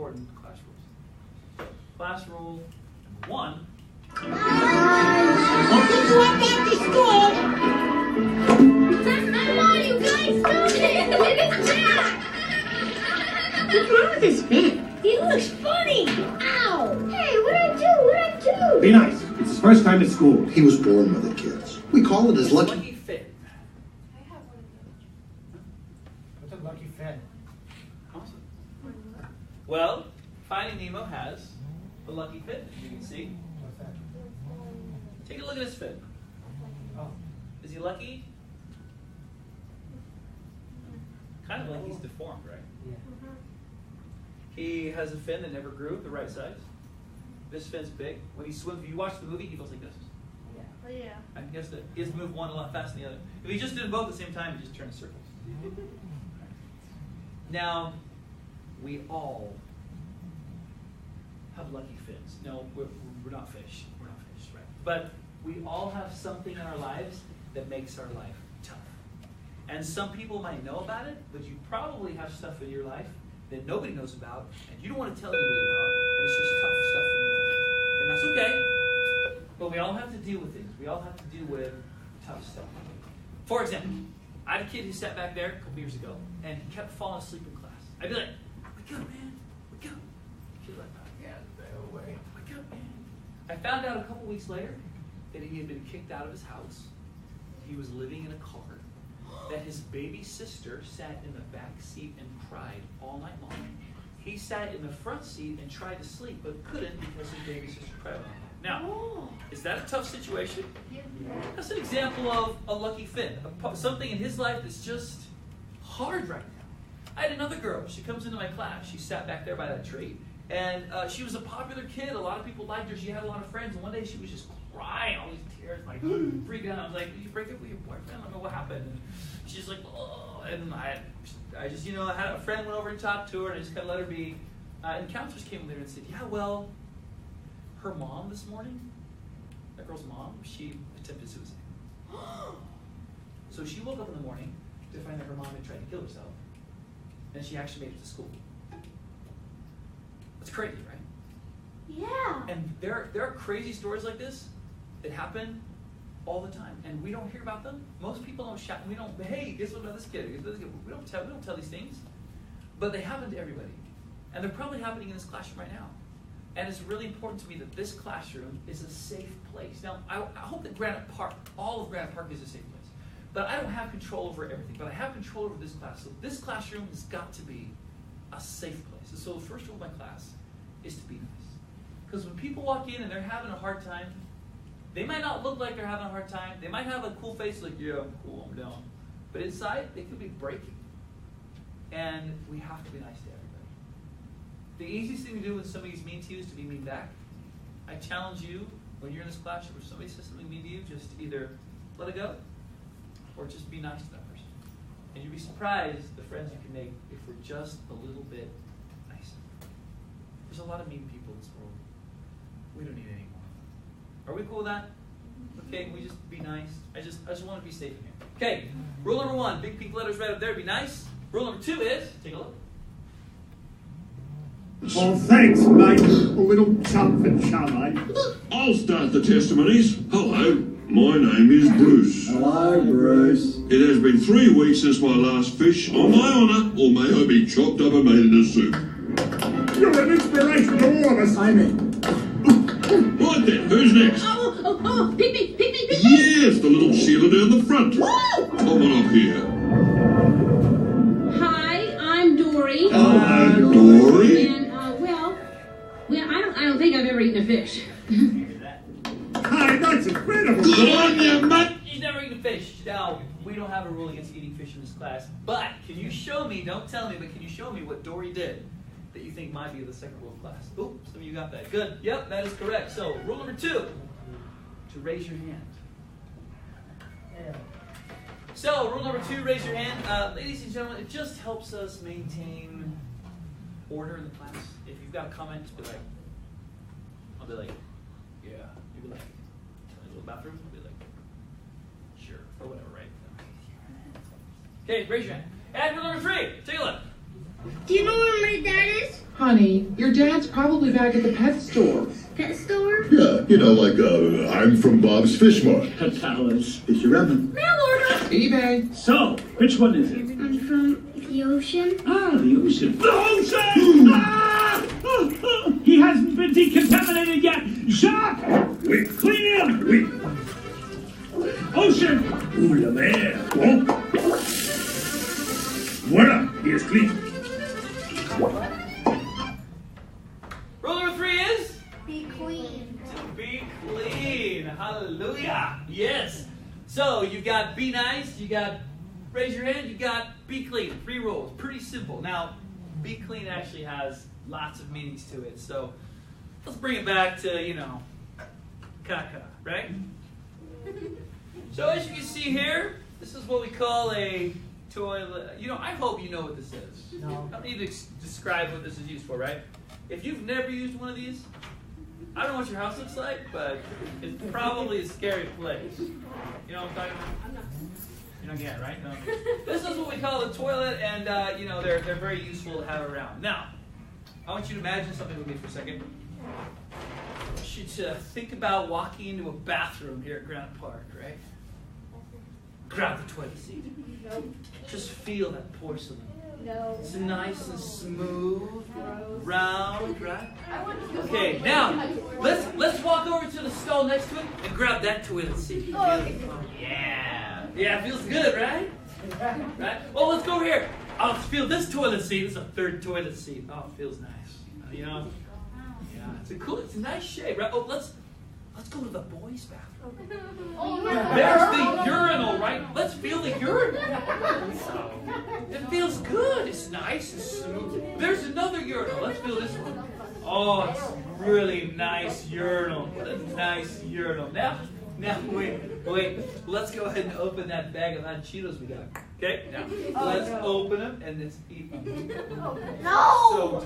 important class rules. Class rule number 1. I'll pick you up after school. Come on, you guys, stop it! It's Jack! What's wrong with this Finn? He looks funny! Ow! Hey, what'd I do? Be nice. It's his first time at school. He was born with it, kids. We call it his lucky... Finn. I have one of those. What's a lucky Finn? Awesome. Well, Finding Nemo has a lucky fin, as you can see. What's that? Take a look at his fin. Oh. Is he lucky? Kind of like he's deformed, right? Yeah. He has a fin that never grew the right size. This fin's big. When he swims, if you watch the movie, he goes like this. Oh, yeah. I guess that he has to move one a lot faster than the other. If he just did both at the same time, he just turns circles. Now, we all have lucky fins. No, we're not fish. We're not fish, right? But we all have something in our lives that makes our life tough. And some people might know about it, but you probably have stuff in your life that nobody knows about, and you don't want to tell anybody about, and it's just tough stuff in your life. And that's okay. But we all have to deal with things. We all have to deal with tough stuff. For example, I had a kid who sat back there a couple years ago, and he kept falling asleep in class. I'd be like, wake up, man, wake up. He'd be like, I can't stay awake. Wake up, man. I found out a couple weeks later that he had been kicked out of his house. He was living in a car. That his baby sister sat in the back seat and cried all night long. He sat in the front seat and tried to sleep, but couldn't because his baby sister cried all night long. Now, is that a tough situation? That's an example of a lucky fin, something in his life that's just hard right now. I had another girl. She comes into my class. She sat back there by that tree, and she was a popular kid. A lot of people liked her. She had a lot of friends, and one day she was just crying, all these tears, like freaking out. I was like, "Did you break up with your boyfriend? I don't know what happened." And she's like, "Oh," and I just, I had a friend went over and talked to her, and I just kind of let her be. And counselors came there and said, "Yeah, well, her mom this morning, that girl's mom, she attempted suicide." So she woke up in the morning to find that her mom had tried to kill herself, and she actually made it to school. That's crazy, right? Yeah. And there are crazy stories like this that happen all the time, and we don't hear about them. Most people don't shout. We don't. Hey, guess what about this kid? We don't tell these things, but they happen to everybody, and they're probably happening in this classroom right now. And it's really important to me that this classroom is a safe place. Now, I hope that Granite Park, all of Granite Park, is a safe place. But I don't have control over everything. But I have control over this class. So this classroom has got to be a safe place. And so the first rule of my class is to be nice. Because when people walk in and they're having a hard time, they might not look like they're having a hard time. They might have a cool face like, yeah, I'm cool, I'm down. But inside, they could be breaking. And we have to be nice to everybody. The easiest thing to do when somebody's mean to you is to be mean back. I challenge you, when you're in this classroom, if somebody says something mean to you, just either let it go, or just be nice to that person. And you'd be surprised the friends you can make if we're just a little bit nicer. There's a lot of mean people in this world. We don't need any more. Are we cool with that? Okay, can we just be nice? I just want to be safe in here. Okay, rule number 1, big pink letters right up there, be nice. Rule number 2 is, take a look. Well, thanks, mate. A little chump for chum, eh? I'll start the testimonies. Hello, my name is Bruce. Hello, Bruce. It has been 3 weeks since my last fish. On my honour, or may I be chopped up and made into soup. You're an inspiration to all of us. Amen. Right then, who's next? Pick me. Yes, the little Sheila down the front. Come on up here. Hi, I'm Dory. Hello, Dory. And, I don't think I've ever eaten a fish. Hey, that's incredible. Good on you, mate. He's never eaten fish. Now, we don't have a rule against eating fish in this class, but can you show me, don't tell me, but can you show me what Dory did that you think might be the second rule of class? Oh, some of you got that. Good. Yep, that is correct. So, rule number 2, to raise your hand. So, rule number 2, raise your hand. Ladies and gentlemen, it just helps us maintain order in the class. If you've got a comment, just be like, I'll be like, yeah. You'll be like, a little bathroom? I'll be like, sure, or whatever, right? Okay, raise your hand. And rule number 3, take a look. Do you know where my dad is? Honey, your dad's probably back at the pet store. Pet store? Yeah, like, I'm from Bob's Fish Mart. Palace. Fish ramen. Mail order! eBay. So, which one is it? I'm from the ocean. Ah, the ocean. The ocean! Ah! He hasn't been decontaminated yet. Jacques! Oui. Clean him! Oui. Ocean! Ooh, la mer. Oh. Voila, he is clean. Rule number 3 is? Be clean. To be clean. Hallelujah. Yes. So you got be nice, you got raise your hand, you got be clean. 3 rules. Pretty simple. Now, be clean actually has lots of meanings to it. So let's bring it back to, caca, right? So as you can see here, this is what we call a toilet. I hope you know what this is. No. I don't need to describe what this is used for, right? If you've never used one of these, I don't know what your house looks like, but it's probably a scary place. You know what I'm talking about? I'm not. You're not getting it, right? No. This is what we call a toilet, and they're very useful to have around. Now, I want you to imagine something with me for a second. I want you to think about walking into a bathroom here at Grant Park, right? Grab the toilet seat. Nope. Just feel that porcelain. No. It's nice and smooth, round, right? Okay, now let's walk over to the stall next to it and grab that toilet seat. Yeah, it feels good, right? Right. Oh, let's go over here. I'll feel this toilet seat. It's a 3rd toilet seat. Oh, it feels nice. Yeah, it's a nice shape, right? Oh, let's go to the boys' bathroom. There's the urinal, right? Let's feel the urinal. It feels good. It's nice and smooth. There's another urinal. Let's feel this one. Oh, it's really nice urinal. What a nice urinal. Now, wait. Let's go ahead and open that bag of hot Cheetos we got. Okay? Now, let's open them and let's eat them. No! So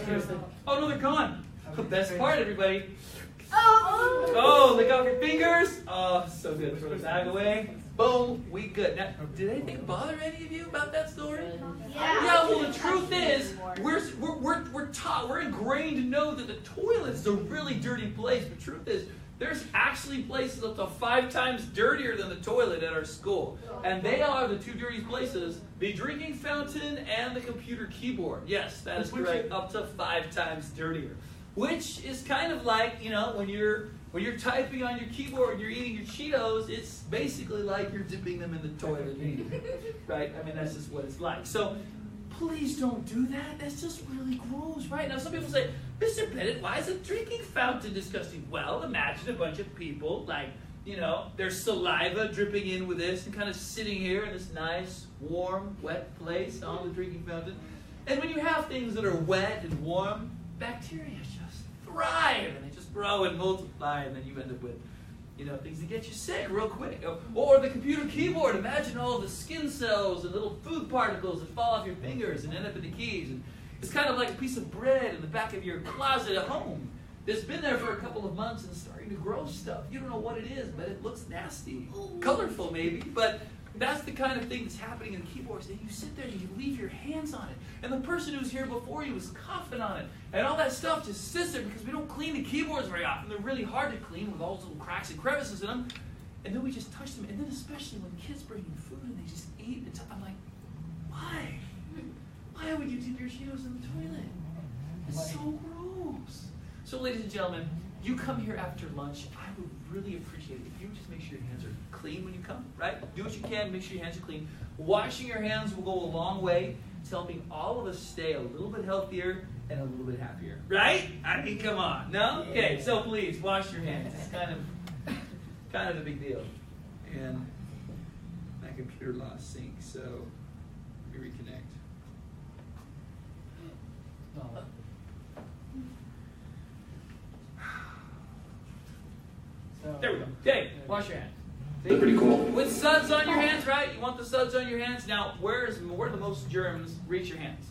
tasty. Oh, no, they're gone. The best part, everybody. Oh, lick off your fingers. Oh, so good. Throw the bag away. Boom, we good. Now, did anything bother any of you about that story? Yeah. Well, the truth is, we're taught, we're ingrained to know that the toilet is a really dirty place. But the truth is, there's actually places up to 5 times dirtier than the toilet at our school. And they are the 2 dirtiest places, the drinking fountain and the computer keyboard. Yes, that is correct, up to 5 times dirtier. Which is kind of like, when you're typing on your keyboard and you're eating your Cheetos, it's basically like you're dipping them in the toilet and eating them, right? I mean, that's just what it's like. So please don't do that. That's just really gross, right? Now, some people say, Mr. Pettit, why is a drinking fountain disgusting? Well, imagine a bunch of people, like, their saliva dripping in with this and kind of sitting here in this nice, warm, wet place on the drinking fountain. And when you have things that are wet and warm, bacteria just thrive and they just grow and multiply, and then you end up with things that get you sick real quick. Or the computer keyboard, imagine all the skin cells and little food particles that fall off your fingers and end up in the keys. And it's kind of like a piece of bread in the back of your closet at home that's been there for a couple of months and starting to grow stuff. You don't know what it is, but it looks nasty. Colorful maybe, but that's the kind of thing that's happening in keyboards. And you sit there and you leave your hands on it. And the person who's here before you is coughing on it. And all that stuff just sits there because we don't clean the keyboards very often. They're really hard to clean with all those little cracks and crevices in them. And then we just touch them. And then especially when kids bring in food and they just eat. I'm like, why? Why would you dip your Cheetos in the toilet? It's so gross. So ladies and gentlemen, you come here after lunch, I would really appreciate it if you would just make sure your hands are clean when you come, right? Do what you can, make sure your hands are clean. Washing your hands will go a long way to helping all of us stay a little bit healthier and a little bit happier, right? I mean, come on, no? Okay, so please, wash your hands. It's kind of a big deal. And my computer lost sync, so let me reconnect. There we go. Okay, wash your hands. They're pretty cool. With suds on your hands, right? You want the suds on your hands. Now, where do the most germs reach your hands?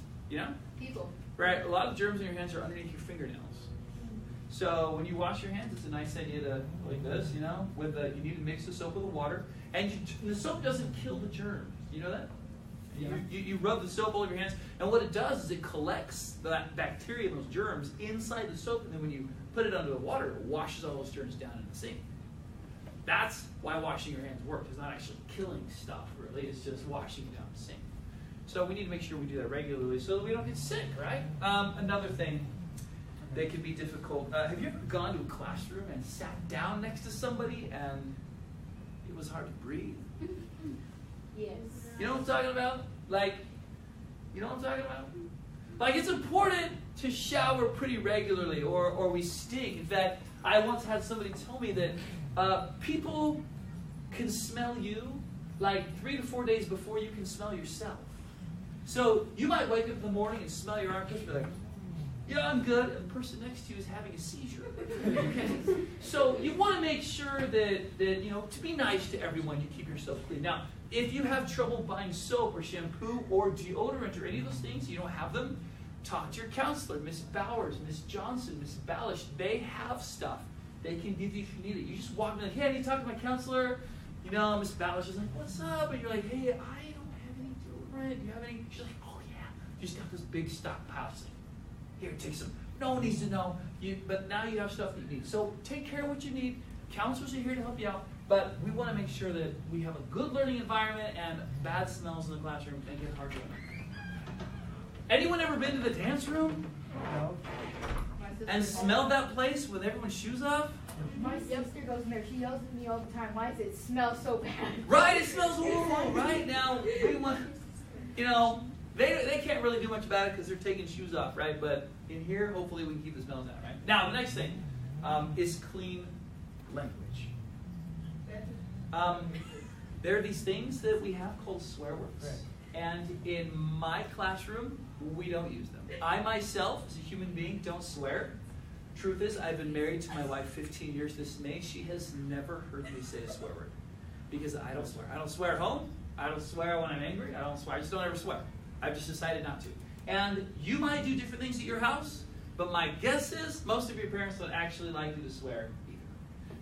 People. Right? A lot of germs in your hands are underneath your fingernails. So when you wash your hands, it's a nice idea to, like this, you need to mix the soap with the water. And the soap doesn't kill the germs. You know that? You rub the soap all over your hands, and what it does is it collects that bacteria and those germs inside the soap, and then when you put it under the water, it washes all those germs down in the sink. That's why washing your hands works. It's not actually killing stuff, really. It's just washing it down the sink. So we need to make sure we do that regularly so that we don't get sick, right? Another thing that can be difficult. Have you ever gone to a classroom and sat down next to somebody and it was hard to breathe? Yes. You know what I'm talking about? Like, you know what I'm talking about? Like, it's important to shower pretty regularly or we stink. In fact, I once had somebody tell me that people can smell you like 3 to 4 days before you can smell yourself. So you might wake up in the morning and smell your armpits and be like, yeah, I'm good. And the person next to you is having a seizure. Okay? So you want to make sure that, you know, to be nice to everyone, you keep yourself clean. Now, if you have trouble buying soap or shampoo or deodorant or any of those things, you don't have them, talk to your counselor, Miss Bowers, Miss Johnson, Miss Ballish. They have stuff they can give you if you need it. You just walk in like, hey, I need to talk to my counselor. You know, Miss Ballish is like, what's up? And you're like, hey, I don't have any deodorant. Do you have any? She's like, oh, yeah. You just got this big stockpile. Here, take some. No one needs to know. But now you have stuff that you need. So take care of what you need. Counselors are here to help you out. But we want to make sure that we have a good learning environment and bad smells in the classroom and get hard learning. Anyone ever been to the dance room? No. And smelled that place with everyone's shoes off? My sister goes in there. She yells at me all the time. Why does it smell so bad? Right, it smells horrible. Right now, we want, you know, they can't really do much about it because they're taking shoes off, right? But in here, hopefully, we can keep the smells out, right? Now, the next thing is clean language. There are these things that we have called swear words. Right. And in my classroom, we don't use them. I myself, as a human being, don't swear. Truth is, I've been married to my wife 15 years this May. She has never heard me say a swear word because I don't swear. I don't swear at home. I don't swear when I'm angry. I don't swear. I just don't ever swear. I've just decided not to. And you might do different things at your house, but my guess is most of your parents don't actually like you to swear either.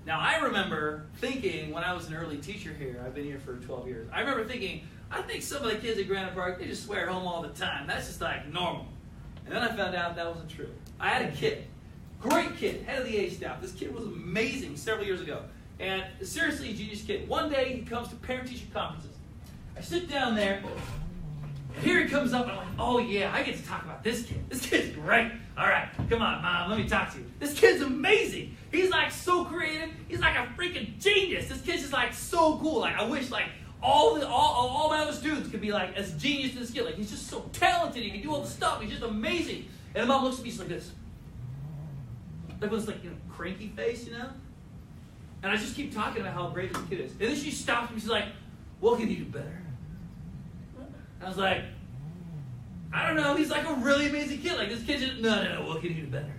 Now, I remember thinking when I was an early teacher here, I've been here for 12 years, I remember thinking, I think some of the kids at Granite Park, they just swear at home all the time. That's just like normal. And then I found out that wasn't true. I had a kid, great kid, head of the A staff. This kid was amazing several years ago. And seriously, a genius kid. One day, he comes to parent-teacher conferences. I sit down there, and here he comes up, and I'm like, oh yeah, I get to talk about this kid. This kid's great. All right, come on, Mom, let me talk to you. This kid's amazing. He's like so creative. He's like a freaking genius. This kid's just like so cool. Like I wish like all my other students could be like as genius as this kid. Like he's just so talented. He can do all the stuff. He's just amazing. And the mom looks at me, she's like this. Like with this like, you know, cranky face, you know? And I just keep talking about how great this kid is. And then she stops me, she's like, what can he do better? I was like, I don't know, he's like a really amazing kid. Like this kid just, no, what can he do better?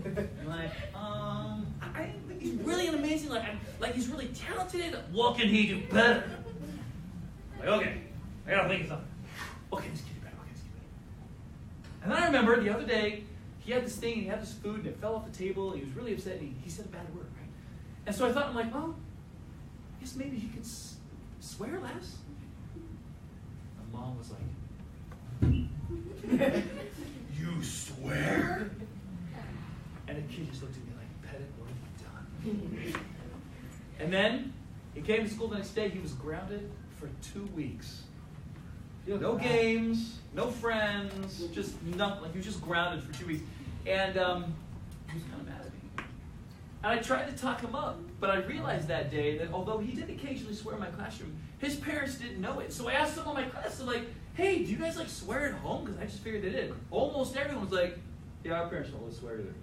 I'm like, I think he's really an amazing, like he's really talented. What can he do better? Like, okay, I gotta think of something. What can this kid do better? What can this kid do better? And then I remember the other day, he had this thing, and he had this food, and it fell off the table, and he was really upset, and he said a bad word, right? And so I thought, I'm like, well, I guess maybe he could swear less. My mom was like, you swear? And the kid just looked at me like, Pettit, what have you done? And then he came to school the next day. He was grounded for 2 weeks. No games, no friends, just nothing. Like he was just grounded for 2 weeks. And he was kind of mad at me. And I tried to talk him up, but I realized that day that although he did occasionally swear in my classroom, his parents didn't know it. So I asked some of my class, I'm like, hey, do you guys like swear at home? Because I just figured they did. Almost everyone was like, yeah, our parents don't always swear either.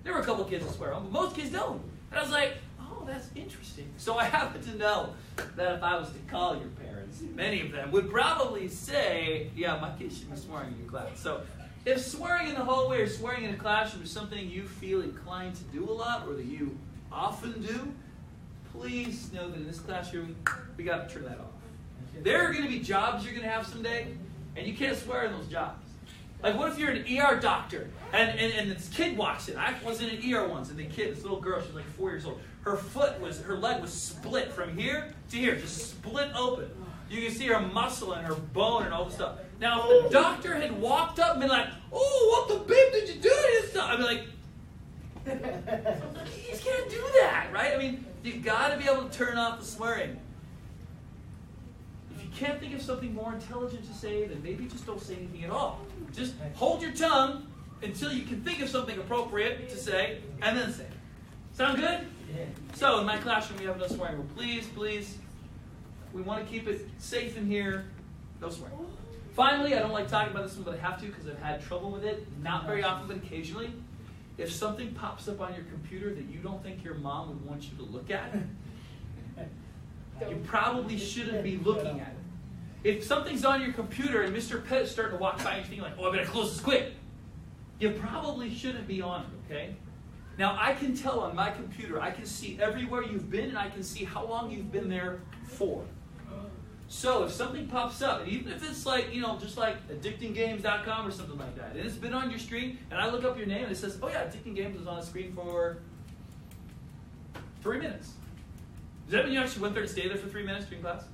There were a couple kids that swear at home, but most kids don't. And I was like, oh, that's interesting. So I happen to know that if I was to call your parents, many of them would probably say, yeah, my kids should be swearing in your class. So if swearing in the hallway or swearing in a classroom is something you feel inclined to do a lot or that you often do, please know that in this classroom, we got to turn that off. There are going to be jobs you're going to have someday, and you can't swear in those jobs. Like, what if you're an ER doctor, and this kid walks in? I was in an ER once, and the kid, this little girl, she was like 4 years old. Her leg was split from here to here, just split open. You can see her muscle and her bone and all this stuff. Now, if the doctor had walked up and been like, oh, what the babe did you do to yourself? I'd be like, you just can't do that, right? I mean, you got to be able to turn off the swearing. If you can't think of something more intelligent to say, then maybe just don't say anything at all. Just hold your tongue until you can think of something appropriate to say, and then say it. Sound good? So in my classroom, we have no swearing. Well, please, we want to keep it safe in here. No swearing. Finally, I don't like talking about this one, but I have to because I've had trouble with it. Not very often, but occasionally. If something pops up on your computer that you don't think your mom would want you to look at, you probably shouldn't be looking at it. If something's on your computer and Mr. Pettit's starting to walk by and you're thinking like, oh, I better close this quick, you probably shouldn't be on it, okay? Now, I can tell on my computer, I can see everywhere you've been and I can see how long you've been there for. So if something pops up, and even if it's like, just like addictinggames.com or something like that, and it's been on your screen, and I look up your name and it says, oh yeah, Addicting Games was on the screen for 3 minutes. Does that mean you actually went there to stay there for 3 minutes between class?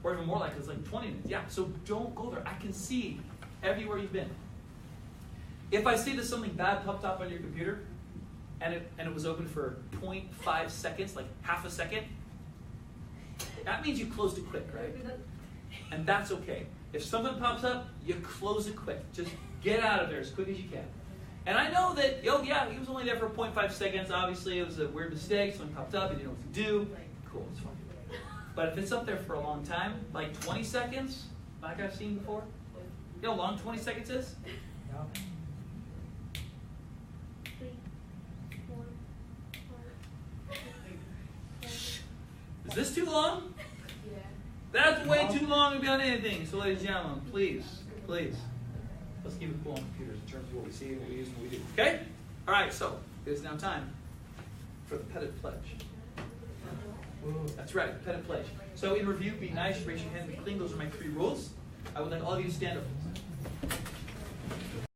Or even more like it's like 20 minutes. Yeah, so don't go there. I can see everywhere you've been. If I see that something bad popped up on your computer, and it was open for 0.5 seconds, like half a second, that means you closed it quick, right? And that's okay. If something pops up, you close it quick. Just get out of there as quick as you can. And I know that, oh yeah, he was only there for 0.5 seconds. Obviously, it was a weird mistake. Something popped up, he didn't know what to do. Cool, it's fine. But if it's up there for a long time, like 20 seconds, like I've seen before, you know how long 20 seconds is? Is this too long? Yeah. That's way too long to be on anything. So ladies and gentlemen, please, let's keep it cool on computers in terms of what we see, what we use, and what we do. Okay? All right, so it is now time for the Pettit Pledge. That's right, Pettit Pledge. So in review, be nice, raise your hand, be clean. Those are my 3 rules. I would like all of you to stand up.